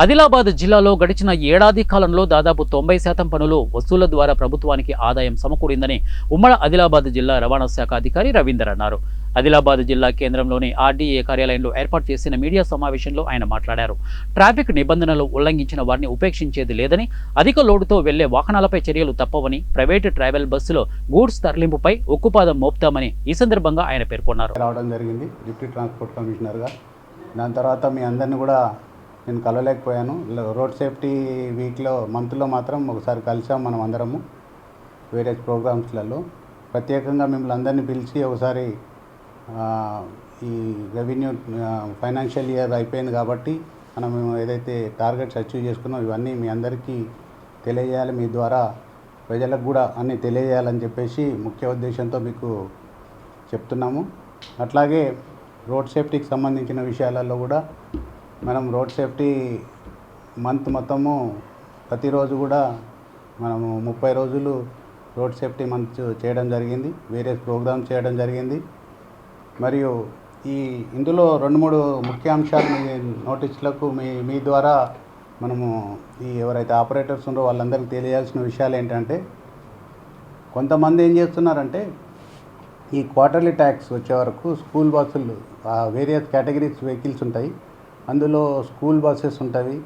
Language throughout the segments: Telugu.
ఆదిలాబాద్ జిల్లాలో గడిచిన ఏడాది కాలంలో దాదాపు 90% పనులు వసూళ్ల ద్వారా ప్రభుత్వానికి ఆదాయం సమకూరిందని ఉమ్మడి ఆదిలాబాద్ జిల్లా రవాణా శాఖ అధికారి రవీందర్ అన్నారు. ఆదిలాబాద్ జిల్లా కేంద్రంలోని ఆర్డీఏ కార్యాలయంలో ఏర్పాటు చేసిన మీడియా సమావేశంలో ఆయన మాట్లాడారు. ట్రాఫిక్ నిబంధనలు ఉల్లంఘించిన వారిని ఉపేక్షించేది లేదని, అధిక లోడుతో వెళ్లే వాహనాలపై చర్యలు తప్పవని, ప్రైవేటు ట్రావెల్ బస్సులో గూడ్స్ తరలింపుపై ఉక్కుపాదం మోపుతామని ఈ సందర్భంగా ఆయన పేర్కొన్నారు. రావడం జరిగింది డిప్యూటీ ట్రాన్స్పోర్ట్ కమిషనర్గా. దాని తర్వాత మీ అందరినీ కూడా నేను కలవలేకపోయాను. రోడ్ సేఫ్టీ మంత్లో మాత్రం ఒకసారి కలిసాం మనం అందరము వేరియస్ ప్రోగ్రామ్స్లలో. ప్రత్యేకంగా మిమ్మల్ని అందరినీ పిలిచి ఒకసారి ఈ రెవెన్యూ ఫైనాన్షియల్ ఇయర్ అయిపోయింది కాబట్టి మనం ఏదైతే టార్గెట్స్ అచీవ్ చేసుకున్నాం ఇవన్నీ మీ అందరికీ తెలియజేయాలి, మీ ద్వారా ప్రజలకు కూడా అన్నీ తెలియజేయాలని చెప్పేసి ముఖ్య ఉద్దేశంతో మీకు చెప్తున్నాము. అట్లాగే రోడ్ సేఫ్టీకి సంబంధించిన విషయాలలో కూడా మనం రోడ్ సేఫ్టీ మంత్ మొత్తము ప్రతిరోజు కూడా మనము 30 రోజులు రోడ్ సేఫ్టీ మంత్ చేయడం జరిగింది. వేరియస్ ప్రోగ్రామ్స్ చేయడం జరిగింది. మరియు ఇందులో 2-3 ముఖ్య అంశాలు మీ నోటీసులకు మీ ద్వారా మనము ఎవరైతే ఆపరేటర్స్ ఉన్నారో వాళ్ళందరికీ తెలియాల్సిన విషయాలు ఏంటంటే, కొంతమంది ఏం చేస్తున్నారంటే ఈ క్వార్టర్లీ ట్యాక్స్ వచ్చే వరకు స్కూల్ బస్సులు వేరియస్ కేటగిరీస్ వెహికల్స్ ఉంటాయి. అందులో స్కూల్ బస్సెస్ ఉంటాయి,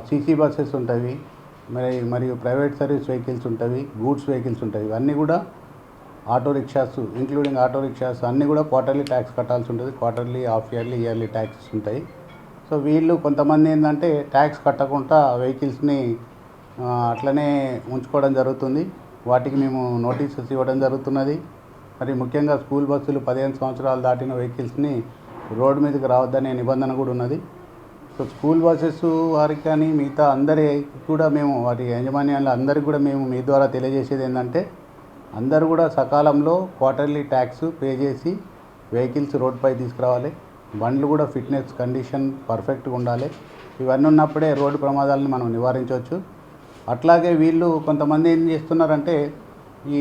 సీసీ బస్సెస్ ఉంటాయి, మరియు ప్రైవేట్ సర్వీస్ వెహికల్స్ ఉంటాయి, గూడ్స్ వెహికల్స్ ఉంటాయి. ఇవన్నీ కూడా auto rickshaws including auto rickshaws అన్నీ కూడా క్వార్టర్లీ ట్యాక్స్ కట్టాల్సి ఉంటుంది. Quarterly, half yearly, yearly taxes ఉంటాయి. సో వీళ్ళు కొంతమంది ఏంటంటే ట్యాక్స్ కట్టకుండా వెహికల్స్ని అట్లనే ఉంచుకోవడం జరుగుతుంది. వాటికి మేము నోటీసెస్ ఇవ్వడం జరుగుతున్నది. మరి ముఖ్యంగా స్కూల్ బస్సులు 15 సంవత్సరాలు దాటిన వెహికల్స్ని రోడ్డు మీదకి రావద్దనే నిబంధన కూడా ఉన్నది. సో స్కూల్ బస్సెస్ వారికి కానీ మిగతా అందరికీ కూడా మేము వారి యాజమాన్యాలు అందరికీ కూడా మేము మీ ద్వారా తెలియజేసేది ఏంటంటే, అందరూ కూడా సకాలంలో క్వార్టర్లీ ట్యాక్స్ పే చేసి వెహికల్స్ రోడ్డుపై తీసుకురావాలి. బండ్లు కూడా ఫిట్నెస్ కండిషన్ పర్ఫెక్ట్గా ఉండాలి. ఇవన్నీ ఉన్నప్పుడే రోడ్డు ప్రమాదాలను మనం నివారించవచ్చు. అట్లాగే వీళ్ళు కొంతమంది ఏం చేస్తున్నారంటే ఈ